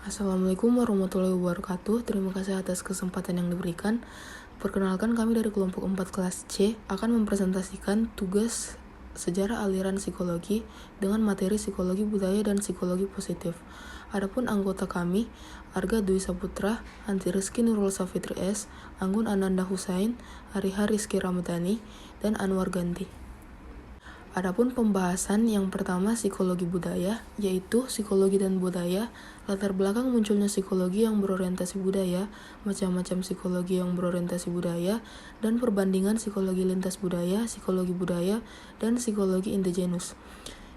Assalamualaikum warahmatullahi wabarakatuh. Terima kasih atas kesempatan yang diberikan. Perkenalkan, kami dari kelompok 4 kelas C akan mempresentasikan tugas sejarah aliran psikologi dengan materi psikologi budaya dan psikologi positif. Adapun anggota kami, Arga Dwi Saputra, Anti Rizky Nurul Safitri S, Anggun Ananda Husain, Ariha Rizky Ramadhani, dan Anwar Ganti. Adapun pembahasan yang pertama psikologi budaya, yaitu psikologi dan budaya, latar belakang munculnya psikologi yang berorientasi budaya, macam-macam psikologi yang berorientasi budaya, dan perbandingan psikologi lintas budaya, dan psikologi indigenus.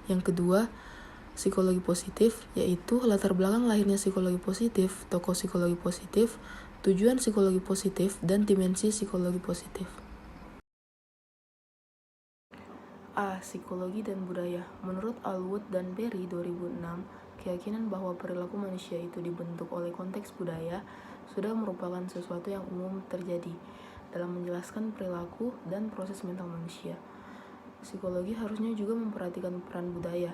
Yang kedua, psikologi positif, yaitu latar belakang lahirnya psikologi positif, tokoh psikologi positif, tujuan psikologi positif, dan dimensi psikologi positif. A. Psikologi dan budaya. Menurut Alwood dan Berry 2006, keyakinan bahwa perilaku manusia itu dibentuk oleh konteks budaya sudah merupakan sesuatu yang umum terjadi dalam menjelaskan perilaku dan proses mental manusia. Psikologi harusnya juga memperhatikan peran budaya.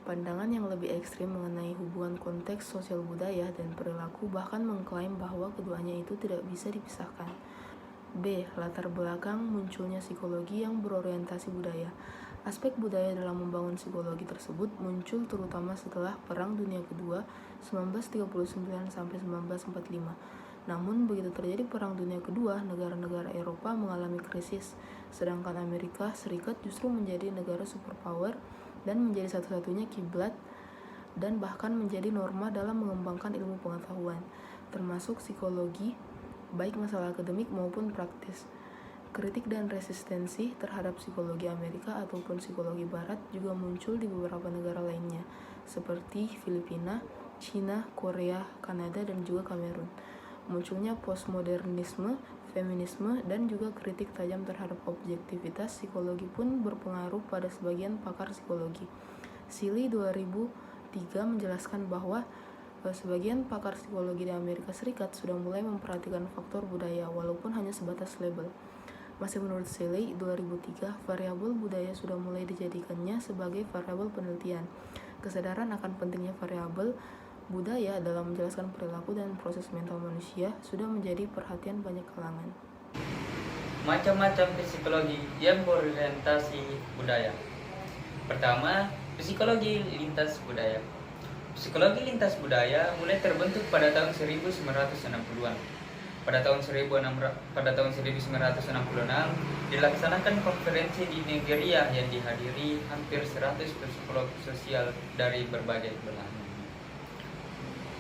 Pandangan yang lebih ekstrim mengenai hubungan konteks sosial budaya dan perilaku bahkan mengklaim bahwa keduanya itu tidak bisa dipisahkan. B. Latar belakang munculnya psikologi yang berorientasi budaya. Aspek budaya dalam membangun psikologi tersebut muncul terutama setelah Perang Dunia Kedua 1939-1945. Namun begitu terjadi Perang Dunia Kedua, negara-negara Eropa mengalami krisis, sedangkan Amerika Serikat justru menjadi negara superpower dan menjadi satu-satunya kiblat dan bahkan menjadi norma dalam mengembangkan ilmu pengetahuan, termasuk psikologi, baik masalah akademik maupun praktis. Kritik dan resistensi terhadap psikologi Amerika ataupun psikologi Barat juga muncul di beberapa negara lainnya, seperti Filipina, Cina, Korea, Kanada, dan juga Kamerun. Munculnya postmodernisme, feminisme, dan juga kritik tajam terhadap objektivitas psikologi pun berpengaruh pada sebagian pakar psikologi. Seeley 2003 menjelaskan bahwa sebagian pakar psikologi di Amerika Serikat sudah mulai memperhatikan faktor budaya walaupun hanya sebatas label. Masih menurut Seeley 2003, variabel budaya sudah mulai dijadikannya sebagai variabel penelitian. Kesadaran akan pentingnya variabel budaya dalam menjelaskan perilaku dan proses mental manusia sudah menjadi perhatian banyak kalangan. Macam-macam psikologi yang berorientasi budaya. Pertama, psikologi lintas budaya. Psikologi lintas budaya mulai terbentuk pada tahun 1960-an. Pada tahun 1966 dilaksanakan konferensi di Nigeria yang dihadiri hampir 100 psikolog sosial dari berbagai belahan.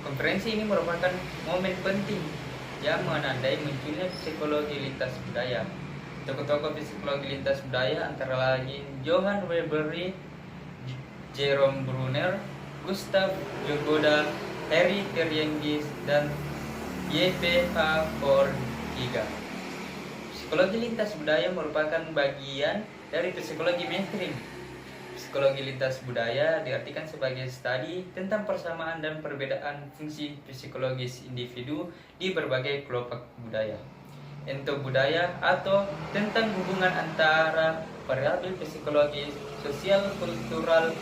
Konferensi ini merupakan momen penting yang menandai munculnya psikologi lintas budaya. Tokoh-tokoh psikologi lintas budaya antara lain Johann Weberly, Jerome Brunner, Gustav Jagoda, Harry Terjengis, dan Y.P.H. Fortiga. Psikologi lintas budaya merupakan bagian dari psikologi mainstream. Psikologi lintas budaya diartikan sebagai studi tentang persamaan dan perbedaan fungsi psikologis individu di berbagai kelompok budaya. Entobudaya atau tentang hubungan antara variabel psikologis, sosial, kultural,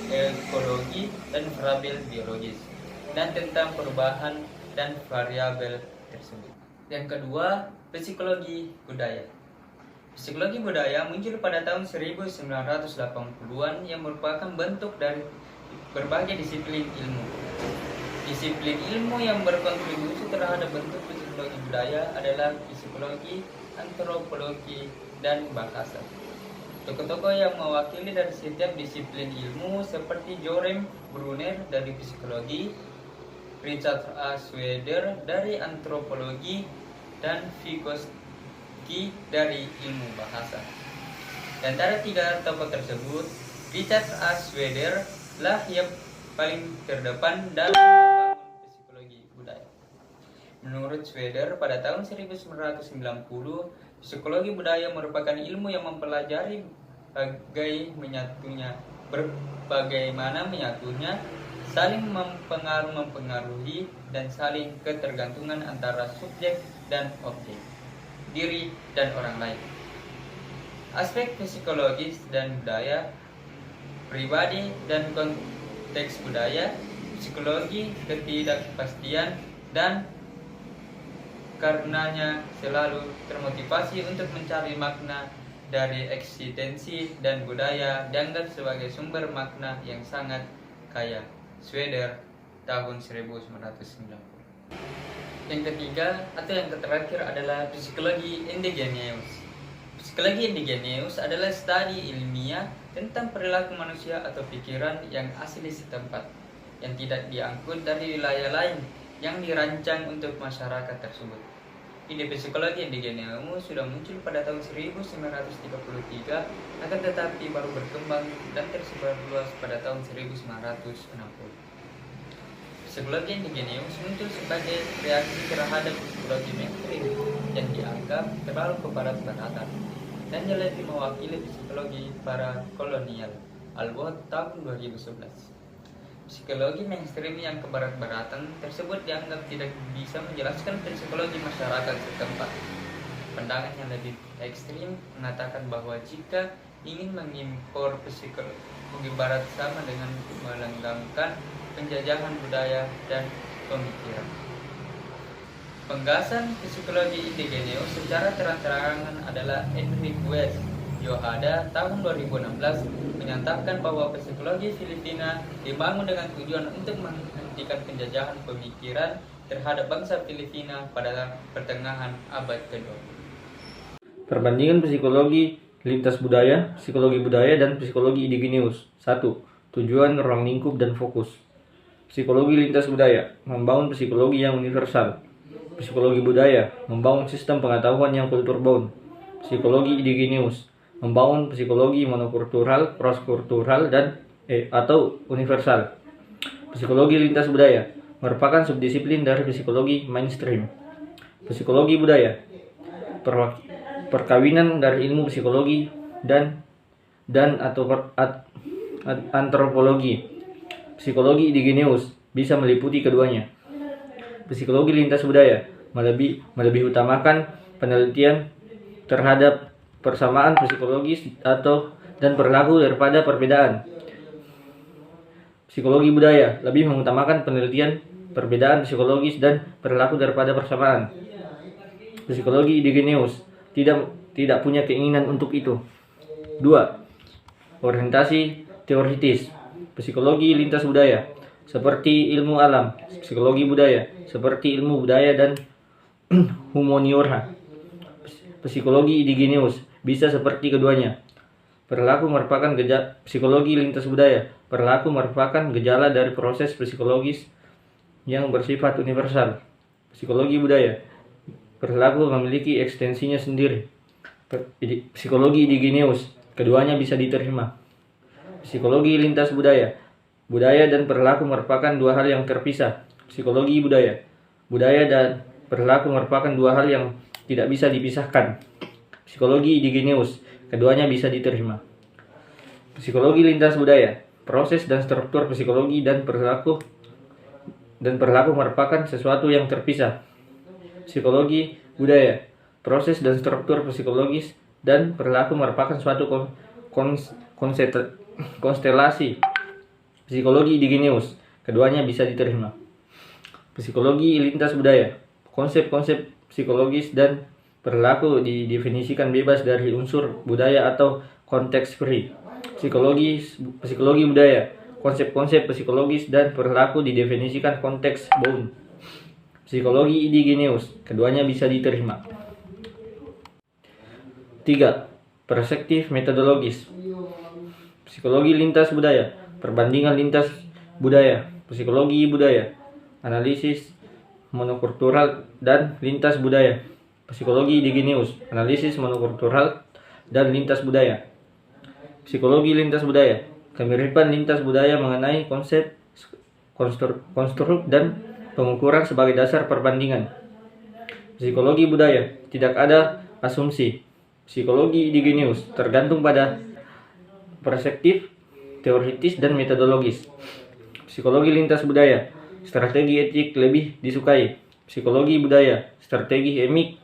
ekologi, dan variabel biologis, dan tentang perubahan dan variabel tersebut. Yang kedua, psikologi budaya. Psikologi budaya muncul pada tahun 1980-an yang merupakan bentuk dari berbagai disiplin ilmu. Disiplin ilmu yang berkontribusi terhadap bentuk psikologi budaya adalah psikologi, antropologi, dan bahasa. Tokoh-tokoh yang mewakili dari setiap disiplin ilmu seperti Jerome Brunner dari psikologi, Richard A. Sweder dari antropologi, dan Vygotsky dari ilmu bahasa. Dan antara tiga tokoh tersebut, Richard A. Sweder lah yang paling terdepan dalam membangun psikologi budaya. Menurut Sweder, pada tahun 1990, psikologi budaya merupakan ilmu yang mempelajari bagaimana menyatunya, saling mempengaruhi, dan saling ketergantungan antara subjek dan objek, diri dan orang lain. Aspek psikologis dan budaya, pribadi dan konteks budaya, psikologi ketidakpastian dan karenanya selalu termotivasi untuk mencari makna dari eksistensi dan budaya dianggap sebagai sumber makna yang sangat kaya. Schroeder, tahun 1990. Yang ketiga atau yang terakhir adalah psikologi indigeneus. Psikologi indigeneus adalah studi ilmiah tentang perilaku manusia atau pikiran yang asli setempat, yang tidak diangkut dari wilayah lain yang dirancang untuk masyarakat tersebut. Ide psikologi indigeneus sudah muncul pada tahun 1933, akan tetapi baru berkembang dan tersebar luas pada tahun 1960. Psikologi indigeneus muncul sebagai reaksi terhadap psikologi mainstream yang dianggap terlalu kebarat-baratan dan lebih mewakili psikologi para kolonial. Albot, tahun 2011. Psikologi mainstream yang kebarat-baratan tersebut dianggap tidak bisa menjelaskan psikologi masyarakat setempat. Pandangan yang lebih ekstrim mengatakan bahwa jika ingin mengimpor psikologi barat sama dengan melenggamkan penjajahan budaya dan pemikiran. Penggasan psikologi indigeneus secara terang-terangan adalah Enrique West Yohada tahun 2016 menyatakan bahwa psikologi Filipina dibangun dengan tujuan untuk menghentikan penjajahan pemikiran terhadap bangsa Filipina pada pertengahan abad ke-20. Perbandingan psikologi lintas budaya, psikologi budaya, dan psikologi indigeneus. 1. Tujuan, ruang lingkup, dan fokus. Psikologi lintas budaya membangun psikologi yang universal. Psikologi budaya membangun sistem pengetahuan yang kultur-bound. Psikologi indigeneus membangun psikologi monokultural, cross-kultural, dan atau universal. Psikologi lintas budaya merupakan subdisiplin dari psikologi mainstream. Psikologi budaya perkawinan dari ilmu psikologi dan atau antropologi. Psikologi indigeneus bisa meliputi keduanya. Psikologi lintas budaya lebih utamakan penelitian terhadap persamaan psikologis dan perilaku daripada perbedaan. Psikologi budaya lebih mengutamakan penelitian perbedaan psikologis dan perilaku daripada persamaan. Psikologi indigeneus tidak punya keinginan untuk itu. 2. Orientasi teoritis. Psikologi lintas budaya seperti ilmu alam, psikologi budaya seperti ilmu budaya dan humaniora. Psikologi indigeneus bisa seperti keduanya. Psikologi lintas budaya perilaku merupakan gejala dari proses psikologis yang bersifat universal. Psikologi budaya perilaku memiliki ekstensinya sendiri. Psikologi indigeneus keduanya bisa diterima. Psikologi lintas budaya dan perilaku merupakan dua hal yang terpisah. Psikologi budaya dan perilaku merupakan dua hal yang tidak bisa dipisahkan. Psikologi indigeneus keduanya bisa diterima. Psikologi lintas budaya, proses dan struktur psikologi dan perilaku merupakan sesuatu yang terpisah. Psikologi budaya, proses dan struktur psikologis dan perilaku merupakan suatu konstelasi. Psikologi indigeneus keduanya bisa diterima. Psikologi lintas budaya, konsep-konsep psikologis dan perilaku didefinisikan bebas dari unsur budaya atau konteks free. Psikologi budaya, konsep-konsep psikologis dan perilaku didefinisikan konteks bound. Psikologi indigeneus keduanya bisa diterima. 3. Perspektif metodologis. Psikologi lintas budaya, perbandingan lintas budaya, psikologi budaya, analisis monokultural dan lintas budaya. Psikologi indigeneus, analisis monokultural dan lintas budaya. Psikologi lintas budaya, kemiripan lintas budaya mengenai konsep, konstruk dan pengukuran sebagai dasar perbandingan. Psikologi budaya, tidak ada asumsi. Psikologi indigeneus tergantung pada perspektif, teoritis, dan metodologis. Psikologi lintas budaya, strategi etik lebih disukai. Psikologi budaya, strategi emik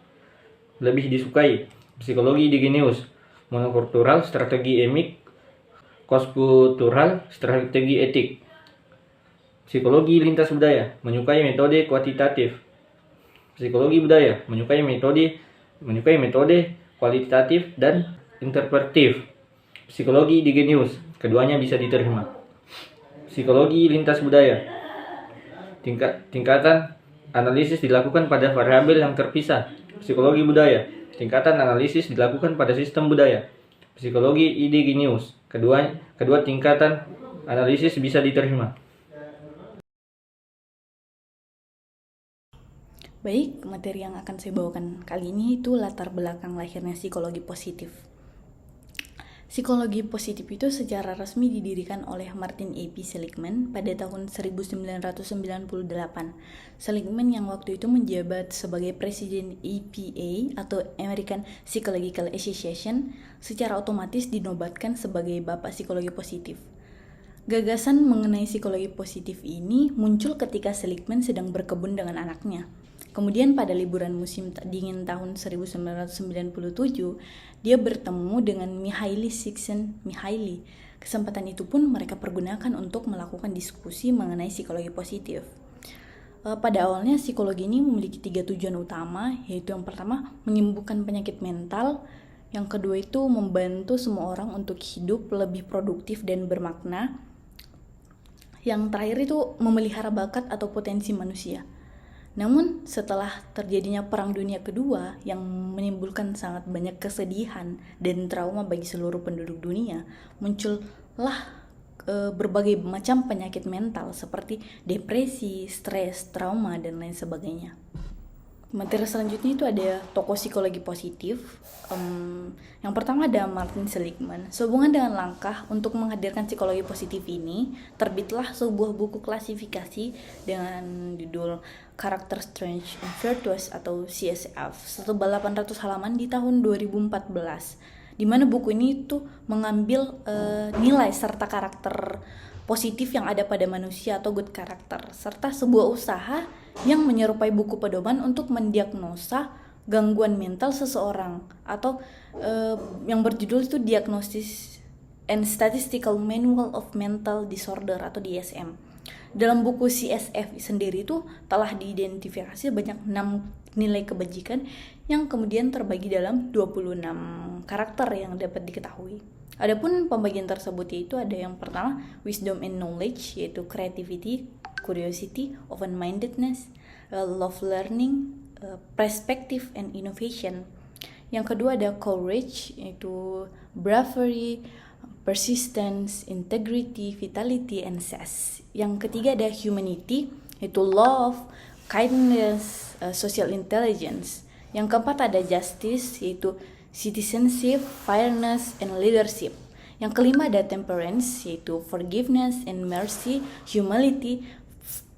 lebih disukai. Psikologi indigeneus, monokultural, strategi emik, cross-kultural, strategi etik. Psikologi lintas budaya menyukai metode kuantitatif. Psikologi budaya menyukai metode kualitatif dan interpretif. Psikologi digenius, keduanya bisa diterima. Psikologi lintas budaya. Tingkatan analisis dilakukan pada variabel yang terpisah. Psikologi budaya. Tingkatan analisis dilakukan pada sistem budaya. Psikologi igenius. Kedua tingkatan analisis bisa diterima. Baik, materi yang akan saya bawakan kali ini itu latar belakang lahirnya psikologi positif. Psikologi positif itu secara resmi didirikan oleh Martin A. P. Seligman pada tahun 1998. Seligman yang waktu itu menjabat sebagai Presiden APA atau American Psychological Association secara otomatis dinobatkan sebagai Bapak Psikologi Positif. Gagasan mengenai psikologi positif ini muncul ketika Seligman sedang berkebun dengan anaknya. Kemudian pada liburan musim dingin tahun 1997, dia bertemu dengan Mihaly Csikszentmihalyi. Kesempatan itu pun mereka pergunakan untuk melakukan diskusi mengenai psikologi positif. Pada awalnya psikologi ini memiliki 3 tujuan utama, yaitu yang pertama menyembuhkan penyakit mental, yang kedua itu membantu semua orang untuk hidup lebih produktif dan bermakna, yang terakhir itu memelihara bakat atau potensi manusia. Namun setelah terjadinya Perang Dunia Kedua yang menimbulkan sangat banyak kesedihan dan trauma bagi seluruh penduduk dunia, muncullah berbagai macam penyakit mental seperti depresi, stres, trauma, dan lain sebagainya. Materi selanjutnya itu ada tokoh psikologi positif. Yang pertama ada Martin Seligman. Sehubungan dengan langkah untuk menghadirkan psikologi positif ini, terbitlah sebuah buku klasifikasi dengan judul Character Strange and Virtuous atau CSF, setebal 800 halaman di tahun 2014. Di mana buku ini tuh mengambil nilai serta karakter positif yang ada pada manusia atau good character, serta sebuah usaha yang menyerupai buku pedoman untuk mendiagnosa gangguan mental seseorang atau yang berjudul itu Diagnosis and Statistical Manual of Mental Disorder atau DSM. Dalam buku CSF sendiri itu telah diidentifikasi banyak 6 nilai kebajikan yang kemudian terbagi dalam 26 karakter yang dapat diketahui. Adapun pembagian tersebut yaitu ada yang pertama wisdom and knowledge, yaitu creativity, curiosity, open-mindedness, love learning, perspective and innovation. Yang kedua ada courage, yaitu bravery, persistence, integrity, vitality, and zest. Yang ketiga ada humanity, yaitu love, kindness, social intelligence. Yang keempat ada justice, yaitu citizenship, fairness, and leadership. Yang kelima ada temperance, yaitu forgiveness and mercy, humility,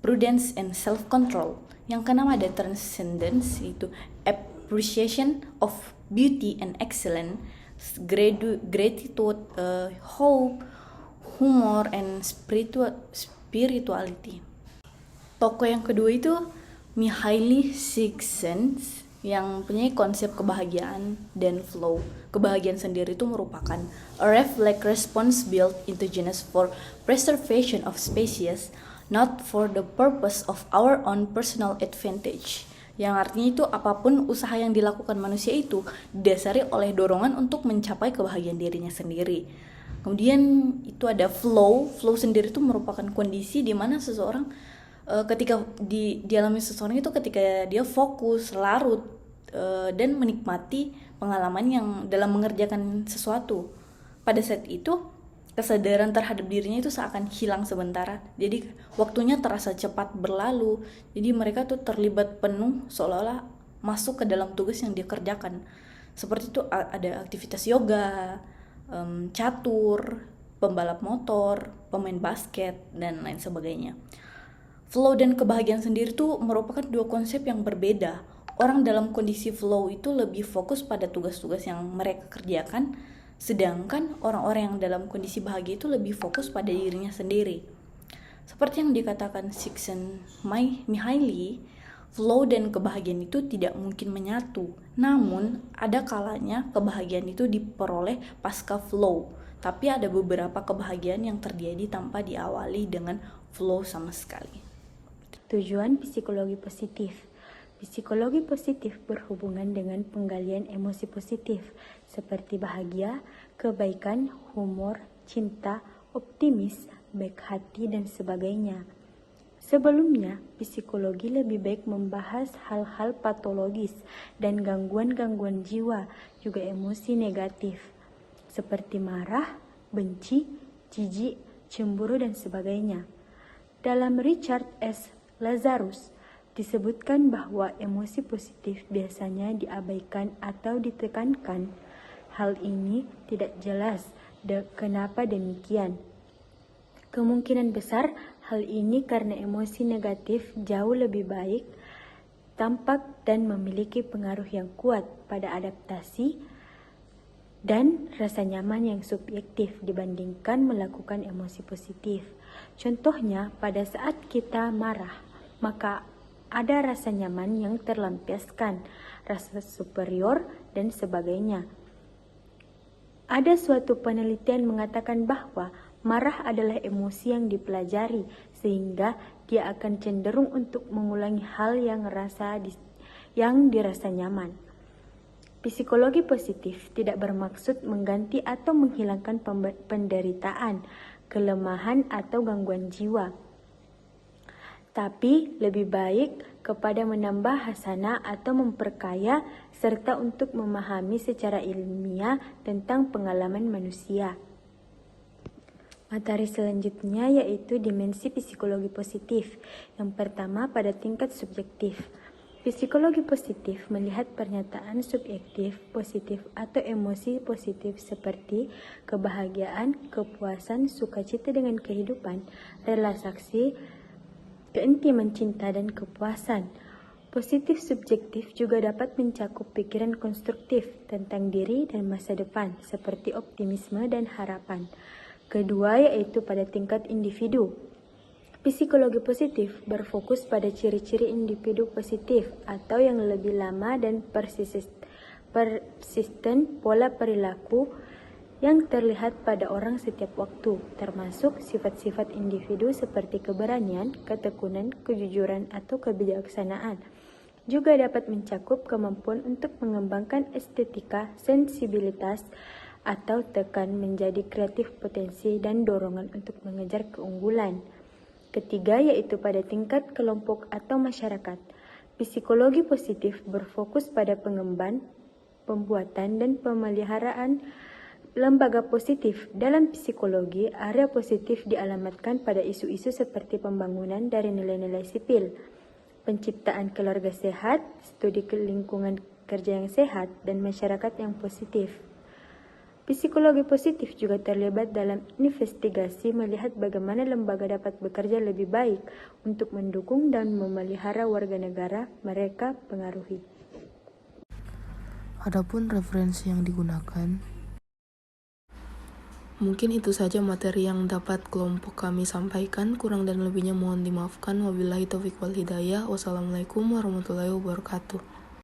prudence, and self-control. Yang keenam ada transcendence, yaitu appreciation of beauty and excellence, gratitude, hope, humor, and spirituality. Tokoh yang kedua itu Mihaly Csikszentmihalyi yang punya konsep kebahagiaan dan flow. Kebahagiaan sendiri itu merupakan a reflex response built endogenous for preservation of species, not for the purpose of our own personal advantage. Yang artinya itu apapun usaha yang dilakukan manusia itu didasari oleh dorongan untuk mencapai kebahagiaan dirinya sendiri. Kemudian itu ada flow. Flow sendiri itu merupakan kondisi di mana seseorang ketika dialami seseorang itu ketika dia fokus, larut, dan menikmati pengalaman yang dalam mengerjakan sesuatu. Pada saat itu kesadaran terhadap dirinya itu seakan hilang sementara. Jadi waktunya terasa cepat berlalu. Jadi mereka tuh terlibat penuh seolah-olah masuk ke dalam tugas yang dia kerjakan. Seperti itu ada aktivitas yoga, catur, pembalap motor, pemain basket, dan lain sebagainya. Flow dan kebahagiaan sendiri tuh merupakan dua konsep yang berbeda. Orang dalam kondisi flow itu lebih fokus pada tugas-tugas yang mereka kerjakan, sedangkan orang-orang yang dalam kondisi bahagia itu lebih fokus pada dirinya sendiri. Seperti yang dikatakan Csikszentmihalyi, flow dan kebahagiaan itu tidak mungkin menyatu. Namun, ada kalanya kebahagiaan itu diperoleh pasca flow. Tapi ada beberapa kebahagiaan yang terjadi tanpa diawali dengan flow sama sekali. Tujuan psikologi positif. Psikologi positif berhubungan dengan penggalian emosi positif seperti bahagia, kebaikan, humor, cinta, optimis, baik hati, dan sebagainya. Sebelumnya, psikologi lebih baik membahas hal-hal patologis dan gangguan-gangguan jiwa, juga emosi negatif, seperti marah, benci, jijik, cemburu, dan sebagainya. Dalam Richard S. Lazarus, disebutkan bahwa emosi positif biasanya diabaikan atau ditekankan. Hal ini tidak jelas kenapa demikian. Kemungkinan besar hal ini karena emosi negatif jauh lebih baik, tampak dan memiliki pengaruh yang kuat pada adaptasi dan rasa nyaman yang subjektif dibandingkan melakukan emosi positif. Contohnya, pada saat kita marah, maka ada rasa nyaman yang terlampiaskan, rasa superior, dan sebagainya. Ada suatu penelitian mengatakan bahwa marah adalah emosi yang dipelajari, sehingga dia akan cenderung untuk mengulangi hal yang dirasa nyaman. Psikologi positif tidak bermaksud mengganti atau menghilangkan penderitaan, kelemahan, atau gangguan jiwa, tapi lebih baik kepada menambah hasanah atau memperkaya, serta untuk memahami secara ilmiah tentang pengalaman manusia. Materi selanjutnya yaitu dimensi psikologi positif. Yang pertama, pada tingkat subjektif. Psikologi positif melihat pernyataan subjektif positif atau emosi positif seperti kebahagiaan, kepuasan, sukacita dengan kehidupan, relaksasi, keintiman cinta, dan kepuasan. Positif subjektif juga dapat mencakup pikiran konstruktif tentang diri dan masa depan seperti optimisme dan harapan. Kedua yaitu pada tingkat individu. Psikologi positif berfokus pada ciri-ciri individu positif atau yang lebih lama dan persisten pola perilaku yang terlihat pada orang setiap waktu, termasuk sifat-sifat individu seperti keberanian, ketekunan, kejujuran, atau kebijaksanaan. Juga dapat mencakup kemampuan untuk mengembangkan estetika, sensibilitas, atau tekan menjadi kreatif potensi dan dorongan untuk mengejar keunggulan. Ketiga yaitu pada tingkat kelompok atau masyarakat. Psikologi positif berfokus pada pengembangan, pembuatan, dan pemeliharaan lembaga positif. Dalam psikologi, area positif dialamatkan pada isu-isu seperti pembangunan dari nilai-nilai sipil, penciptaan keluarga sehat, studi lingkungan kerja yang sehat, dan masyarakat yang positif. Psikologi positif juga terlibat dalam investigasi melihat bagaimana lembaga dapat bekerja lebih baik untuk mendukung dan memelihara warga negara mereka pengaruhi. Adapun referensi yang digunakan, mungkin itu saja materi yang dapat kelompok kami sampaikan. Kurang dan lebihnya mohon dimaafkan. Wabillahi taufiq wal hidayah. Wassalamualaikum warahmatullahi wabarakatuh.